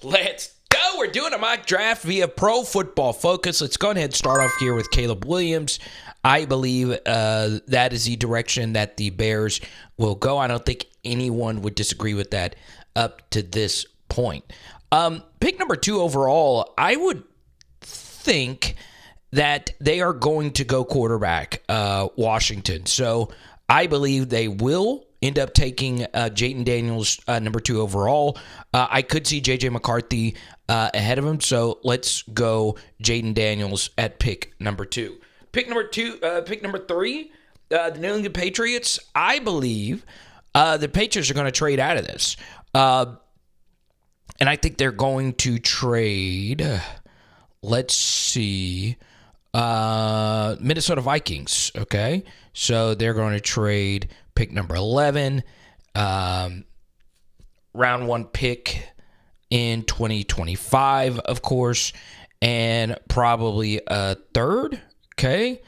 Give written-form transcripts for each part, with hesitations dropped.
Let's go. We're doing a mock draft via Pro Football Focus. Let's go ahead and start off here with Caleb Williams. I believe that is the direction that the Bears will go. I don't think anyone would disagree with that up to this point. Pick number 2 overall, I would think that they are going to go quarterback, Washington. So I believe they will end up taking Jayden Daniels, number 2 overall. I could see J.J. McCarthy ahead of him, so let's go Jayden Daniels at pick number 2. Pick number 3, the New England Patriots. I believe the Patriots are going to trade out of this. And I think they're going to trade, let's see, Minnesota Vikings, okay? So they're going to trade pick number 11, round 1 pick in 2025, of course, and probably a third, okay?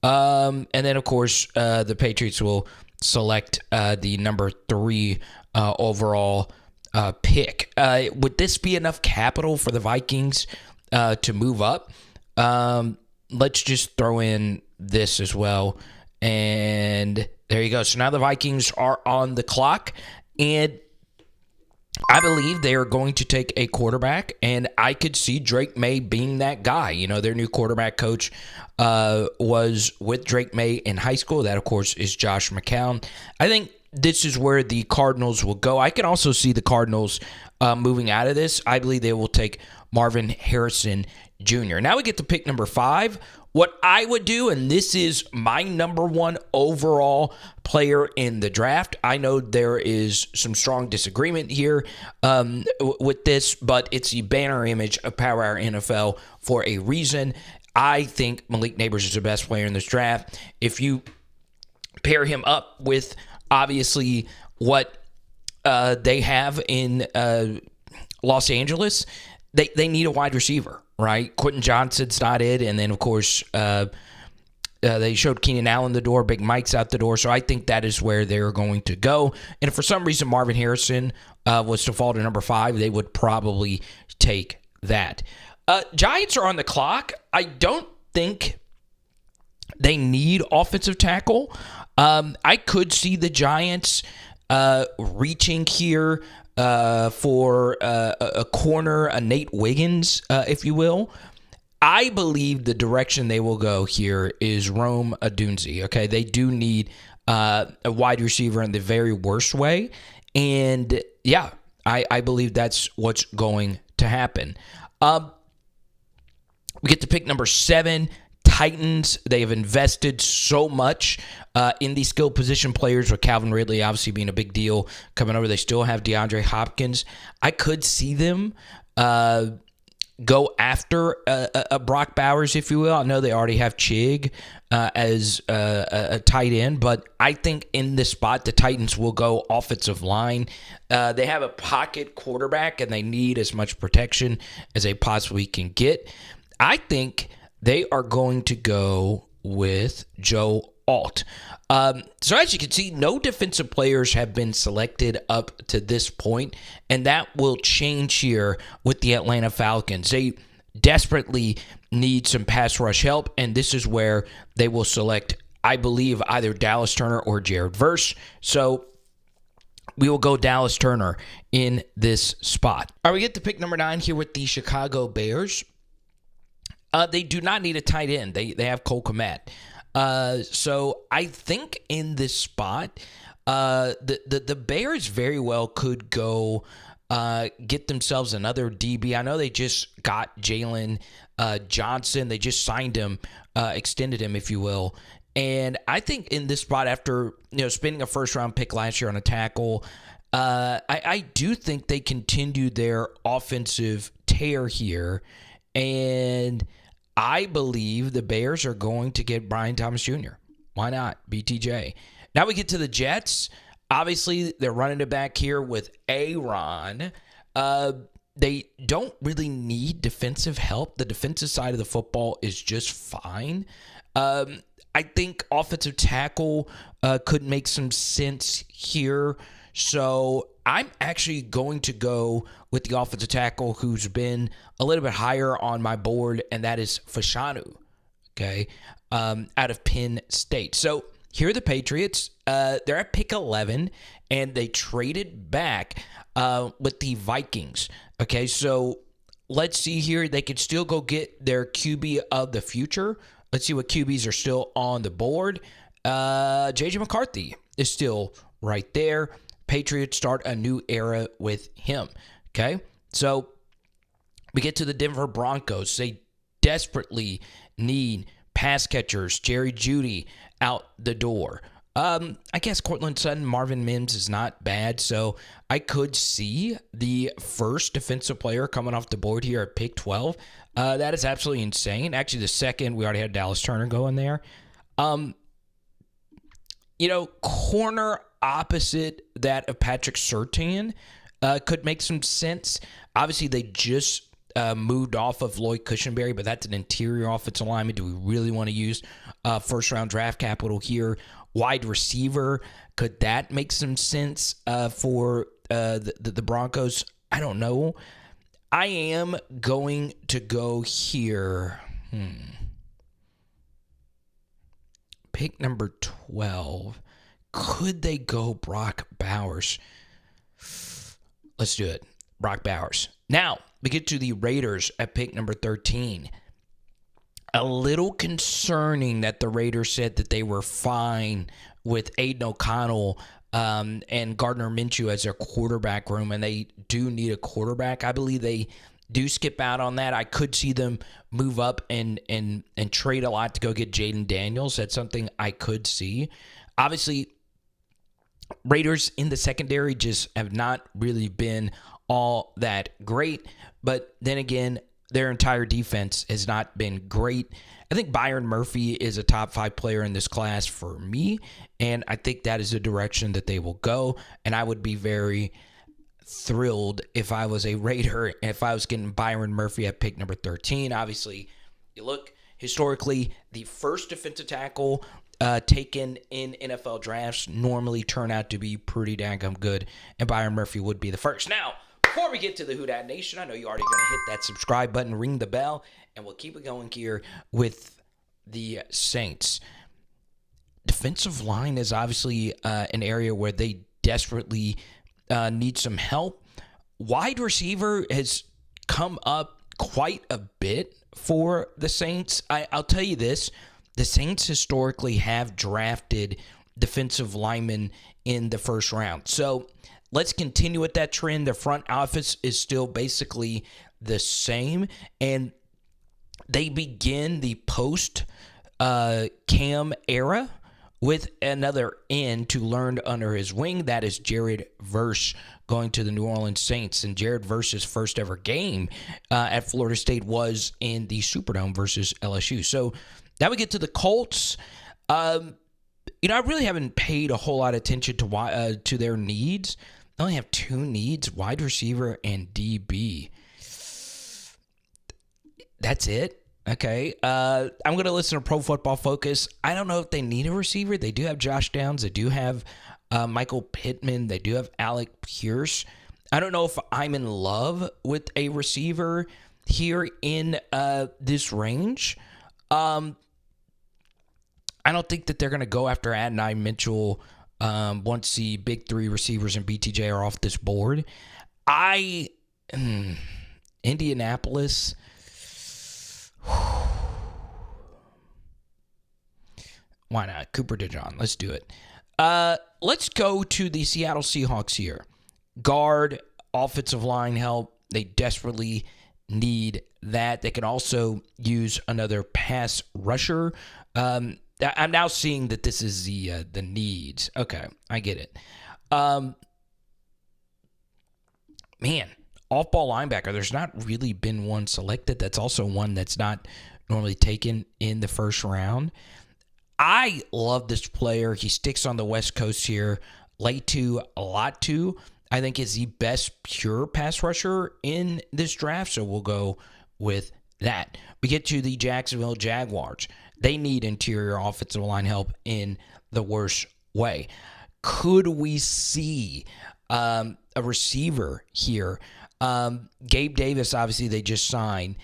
And then, of course, the Patriots will select the number 3 overall pick. Would this be enough capital for the Vikings to move up? Let's just throw in this as well. And there you go. So now the Vikings are on the clock, and I believe they are going to take a quarterback, and I could see Drake May being that guy. You know, their new quarterback coach was with Drake May in high school. That, of course, is Josh McCown. I think this is where the Cardinals will go. I can also see the Cardinals moving out of this. I believe they will take Marvin Harrison Jr. Now we get to pick number 5. What I would do, and this is my number 1 overall player in the draft. I know there is some strong disagreement here with this, but it's the banner image of Power Hour NFL for a reason. I think Malik Nabers is the best player in this draft. If you pair him up with, obviously, what they have in Los Angeles, they need a wide receiver. Right, Quentin Johnson's not it, and then of course they showed Keenan Allen the door, Big Mike's out the door, so I think that is where they're going to go. And if for some reason Marvin Harrison was to fall to number 5, they would probably take that. Giants are on the clock. I don't think they need offensive tackle. I could see the Giants reaching here for a corner, a Nate Wiggins, if you will. I believe the direction they will go here is Rome Odunze. Okay, they do need a wide receiver in the very worst way, and yeah, I believe that's what's going to happen. We get to pick number 7. Titans, they have invested so much in these skill position players, with Calvin Ridley obviously being a big deal coming over. They still have DeAndre Hopkins. I could see them go after a Brock Bowers, if you will. I know they already have Chig as a tight end, but I think in this spot, the Titans will go offensive line. They have a pocket quarterback, and they need as much protection as they possibly can get. I think they are going to go with Joe Alt. So as you can see, no defensive players have been selected up to this point, and that will change here with the Atlanta Falcons. They desperately need some pass rush help, and this is where they will select, I believe, either Dallas Turner or Jared Verse. So we will go Dallas Turner in this spot. All right, we get to pick number 9 here with the Chicago Bears. They do not need a tight end. They have Cole Kmet. So I think in this spot, the Bears very well could go get themselves another DB. I know they just got Jalen Johnson. They just signed him, extended him, if you will. And I think in this spot, after spending a first-round pick last year on a tackle, I do think they continue their offensive tear here. And I believe the Bears are going to get Brian Thomas Jr. Why not? BTJ. Now we get to the Jets. Obviously, they're running it back here with Aaron. They don't really need defensive help. The defensive side of the football is just fine. I think offensive tackle could make some sense here. So I'm actually going to go with the offensive tackle who's been a little bit higher on my board, and that is Fashanu, okay, out of Penn State. So here are the Patriots. They're at pick 11, and they traded back with the Vikings. Okay, so let's see here. They could still go get their QB of the future. Let's see what QBs are still on the board. J.J. McCarthy is still right there. Patriots start a new era with him. Okay, so we get to the Denver Broncos. They desperately need pass catchers. Jerry Jeudy out the door. I guess Cortland Sutton, Marvin Mims is not bad, so I could see the first defensive player coming off the board here at pick 12. That is absolutely insane. Actually, the second, we already had Dallas Turner going there. Corner opposite that of Patrick Surtain could make some sense. Obviously, they just moved off of Lloyd Cushenberry, but that's an interior offensive lineman. Do we really want to use first-round draft capital here? Wide receiver, could that make some sense for the Broncos? I don't know. I am going to go here. Pick number 12. Could they go Brock Bowers? Let's do it. Brock Bowers. Now, we get to the Raiders at pick number 13. A little concerning that the Raiders said that they were fine with Aiden O'Connell and Gardner Minshew as their quarterback room, and they do need a quarterback. I believe they do skip out on that. I could see them move up and trade a lot to go get Jayden Daniels. That's something I could see. Obviously, Raiders in the secondary just have not really been all that great, but then again, their entire defense has not been great. I think Byron Murphy is a top 5 player in this class for me, and I think that is the direction that they will go, and I would be very thrilled if I was a Raider, if I was getting Byron Murphy at pick number 13. Obviously, you look historically, the first defensive tackle taken in NFL drafts normally turn out to be pretty daggum good, and Byron Murphy would be the first. Now, before we get to the Who Dat Nation, I know you're already going to hit that subscribe button, ring the bell, and we'll keep it going here with the Saints. Defensive line is obviously an area where they desperately need some help. Wide receiver has come up quite a bit for the Saints. I'll tell you this. The Saints historically have drafted defensive linemen in the first round. So let's continue with that trend. The front office is still basically the same, and they begin the post-Cam era with another end to learn under his wing. That is Jared Verse going to the New Orleans Saints. And Jared Verse's first ever game at Florida State was in the Superdome versus LSU. So now we get to the Colts. I really haven't paid a whole lot of attention to their needs. They only have 2 needs, wide receiver and DB. That's it. Okay. I'm going to listen to Pro Football Focus. I don't know if they need a receiver. They do have Josh Downs. They do have Michael Pittman. They do have Alec Pierce. I don't know if I'm in love with a receiver here in this range. I don't think that they're going to go after Adonai Mitchell once the big 3 receivers and BTJ are off this board. Indianapolis. Why not? Cooper DeJean. Let's do it. Let's go to the Seattle Seahawks here. Guard, offensive line help. They desperately need that. They can also use another pass rusher. I'm now seeing that this is the needs. Okay, I get it. Man, off-ball linebacker, there's not really been one selected. That's also one that's not normally taken in the first round. I love this player. He sticks on the West Coast here. Latu Latu, I think, is the best pure pass rusher in this draft, so we'll go with that. We get to the Jacksonville Jaguars. They need interior offensive line help in the worst way. Could we see a receiver here? Gabe Davis, obviously, they just signed.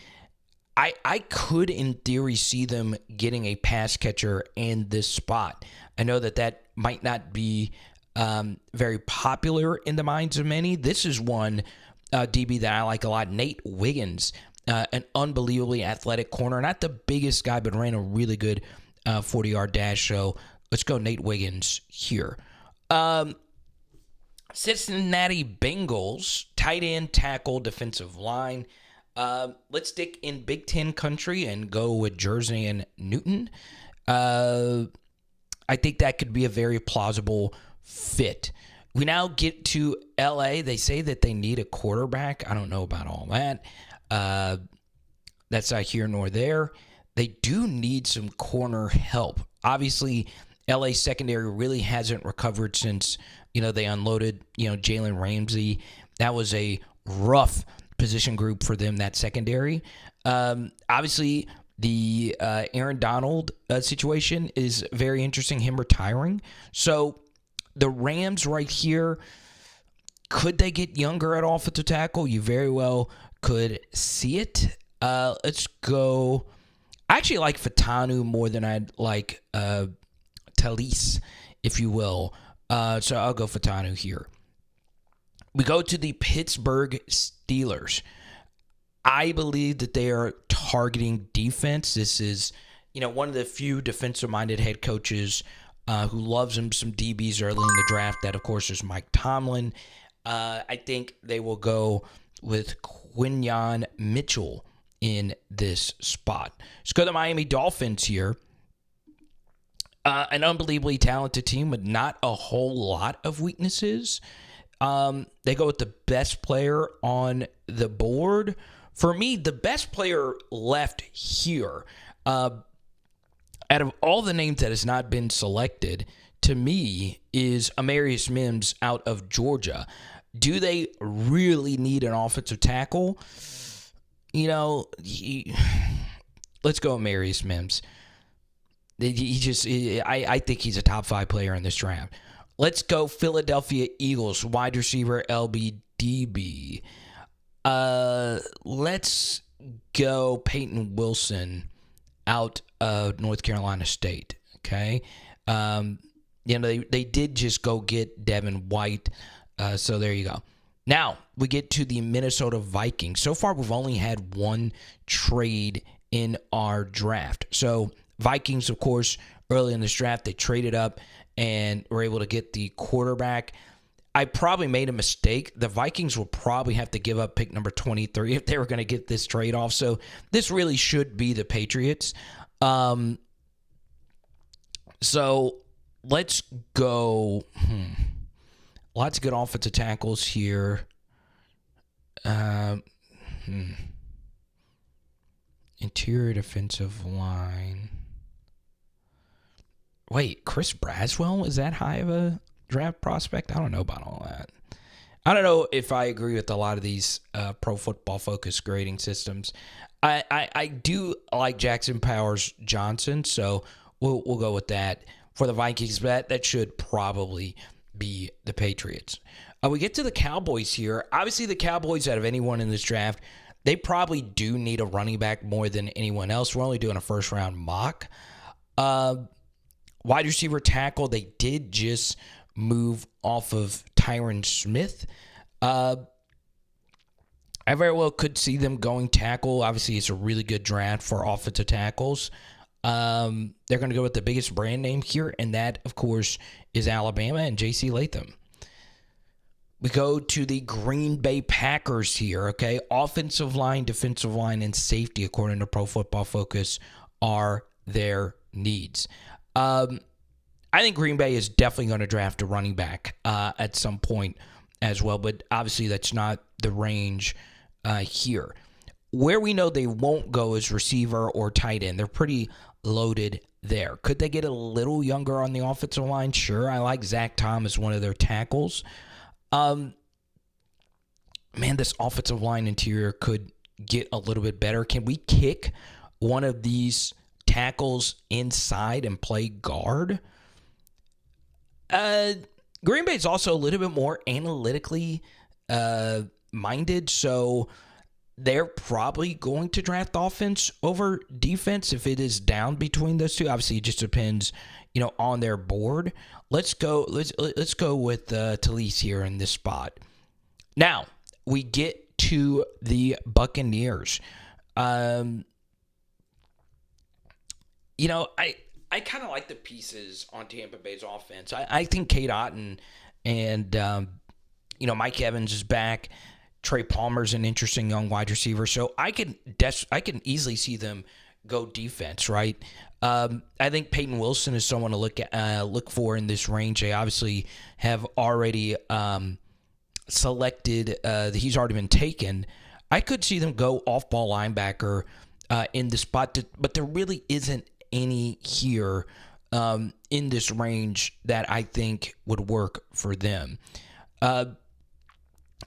I could, in theory, see them getting a pass catcher in this spot. I know that might not be very popular in the minds of many. This is one DB that I like a lot. Nate Wiggins, an unbelievably athletic corner. Not the biggest guy, but ran a really good 40-yard dash. So let's go Nate Wiggins here. Cincinnati Bengals, tight end, tackle, defensive line. Let's stick in Big Ten country and go with Jersey and Newton. I think that could be a very plausible fit. We now get to LA. They say that they need a quarterback. I don't know about all that. That's not here nor there. They do need some corner help. Obviously, LA secondary really hasn't recovered since, they unloaded, Jalen Ramsey. That was a rough position group for them, that secondary. Obviously, the Aaron Donald situation is very interesting, him retiring. So the Rams right here, could they get younger at offensive tackle? You very well could see it. Let's go. I actually like Fatanu more than I'd like Talise, if you will. So I'll go Fatanu here. We go to the Pittsburgh Steelers. I believe that they are targeting defense. This is, one of the few defensive-minded head coaches who loves him some DBs early in the draft. That, of course, is Mike Tomlin. I think they will go with Quinyon Mitchell in this spot. Let's go to the Miami Dolphins here. An unbelievably talented team with not a whole lot of weaknesses. They go with the best player on the board. For me, the best player left here, out of all the names that has not been selected, to me, is Amarius Mims out of Georgia. Do they really need an offensive tackle? Let's go Amarius Mims. I think he's a top 5 player in this draft. Let's go Philadelphia Eagles, wide receiver LBDB. Let's go Peyton Wilson out of North Carolina State. Okay. They did just go get Devin White. So there you go. Now we get to the Minnesota Vikings. So far, we've only had one trade in our draft. So Vikings, of course, early in this draft, they traded up and were able to get the quarterback. I probably made a mistake. The Vikings will probably have to give up pick number 23 if they were going to get this trade off. So this really should be the Patriots. So let's go. Lots of good offensive tackles here. Interior defensive line. Wait, Chris Braswell? Is that high of a draft prospect? I don't know about all that. I don't know if I agree with a lot of these pro football focused grading systems. I do like Jackson Powers Johnson, so we'll go with that for the Vikings. But that should probably be the Patriots. We get to the Cowboys here. Obviously, the Cowboys, out of anyone in this draft, they probably do need a running back more than anyone else. We're only doing a first-round mock. Wide receiver tackle, they did just move off of Tyron Smith. I very well could see them going tackle. Obviously, it's a really good draft for offensive tackles. They're going to go with the biggest brand name here, and that, of course, is Alabama and J.C. Latham. We go to the Green Bay Packers here, okay? Offensive line, defensive line, and safety, according to Pro Football Focus, are their needs. I think Green Bay is definitely going to draft a running back at some point as well, but obviously that's not the range here. Where we know they won't go is receiver or tight end. They're pretty loaded there. Could they get a little younger on the offensive line? Sure. I like Zach Tom as one of their tackles. Man, this offensive line interior could get a little bit better. Can we kick one of these tackles inside and play guard? Green Bay is also a little bit more analytically minded, so they're probably going to draft offense over defense if it is down between those two. Obviously, it just depends, on their board. Let's go with Talise here in this spot. Now we get to the Buccaneers. I kind of like the pieces on Tampa Bay's offense. I think Kate Otten and Mike Evans is back. Trey Palmer's an interesting young wide receiver, so I can easily see them go defense, right? I think Peyton Wilson is someone to look for in this range. They obviously have already selected. He's already been taken. I could see them go off-ball linebacker in the spot, but there really isn't any here in this range that I think would work for them.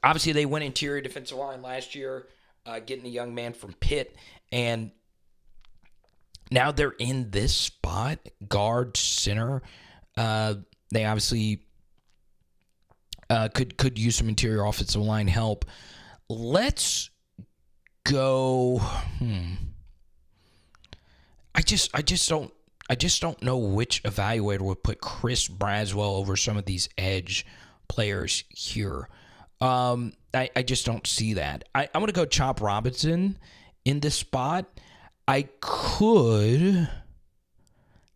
Obviously, they went interior defensive line last year, getting a young man from Pitt, and now they're in this spot, guard, center. They obviously could use some interior offensive line help. Let's go. I just don't know which evaluator would put Chris Braswell over some of these edge players here. I just don't see that. I'm going to go Chop Robinson in this spot. I could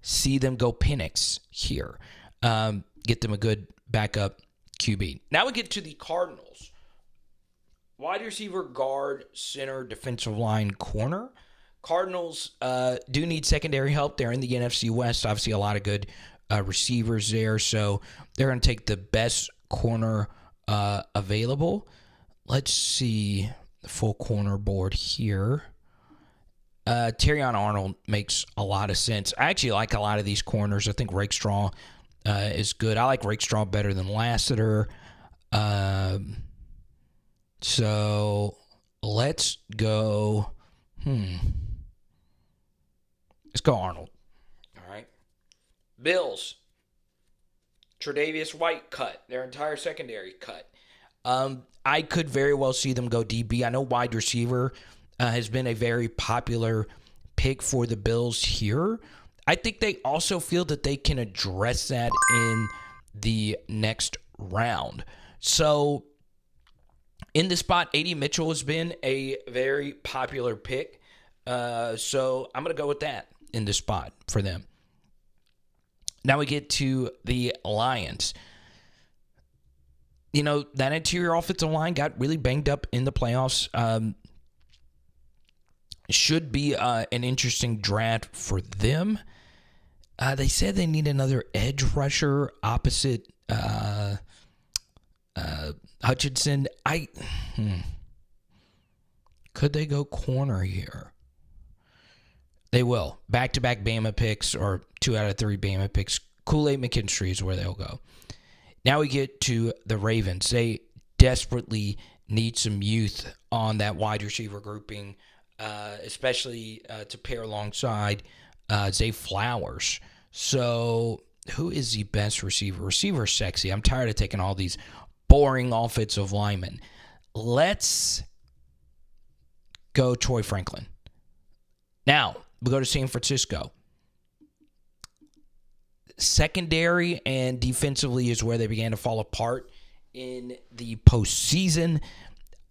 see them go Penix here. Get them a good backup QB. Now we get to the Cardinals. Wide receiver, guard, center, defensive line, corner. Cardinals do need secondary help. They're in the NFC West. Obviously, a lot of good receivers there. So they're going to take the best corner available. Let's see the full corner board here. Terrion Arnold makes a lot of sense. I actually like a lot of these corners. I think Rakestraw is good. I like Rakestraw better than Lassiter. So let's go. Let's go Arnold. All right. Bills. Tre'Davious White cut. Their entire secondary cut. I could very well see them go DB. I know wide receiver has been a very popular pick for the Bills here. I think they also feel that they can address that in the next round. So in this spot, A.D. Mitchell has been a very popular pick. So I'm going to go with that in this spot for them. Now we get to the Lions. That interior offensive line got really banged up in the playoffs. Should be an interesting draft for them. They said they need another edge rusher opposite Hutchinson. Could they go corner here? They will. Back-to-back Bama picks, or 2 out of 3 Bama picks. Kool-Aid McKinstry is where they'll go. Now we get to the Ravens. They desperately need some youth on that wide receiver grouping, especially to pair alongside Zay Flowers. So who is the best receiver? Receiver sexy. I'm tired of taking all these boring offensive linemen. Let's go Troy Franklin. Now, we go to San Francisco. Secondary and defensively is where they began to fall apart in the postseason.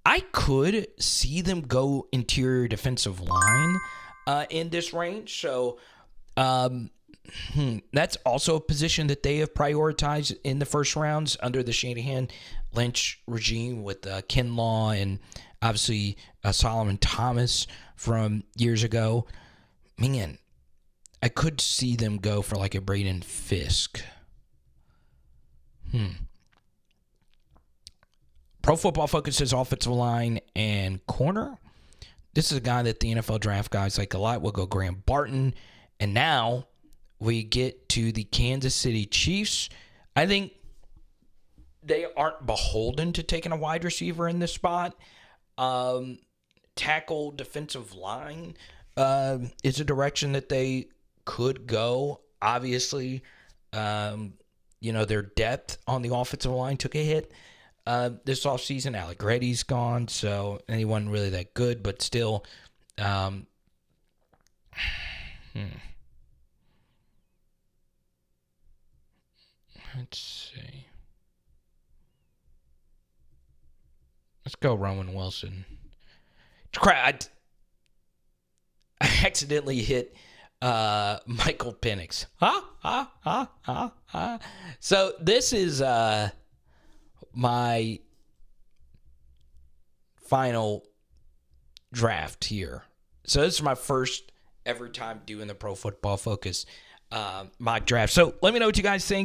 I could see them go interior defensive line in this range. So that's also a position that they have prioritized in the first rounds under the Shanahan-Lynch regime with Kinlaw and obviously Solomon Thomas from years ago. Man, I could see them go for like a Braden Fisk. Pro Football Focus says offensive line and corner. This is a guy that the NFL draft guys like a lot. We'll go Graham Barton. And now we get to the Kansas City Chiefs. I think they aren't beholden to taking a wide receiver in this spot. Tackle, defensive line is a direction that they could go. Obviously, their depth on the offensive line took a hit this offseason. Allegretti's gone, and he wasn't really that good, but still. Let's see. Let's go Roman Wilson. I accidentally hit Michael Penix. So this is my final draft here. So this is my first ever time doing the Pro Football Focus mock draft. So let me know what you guys think.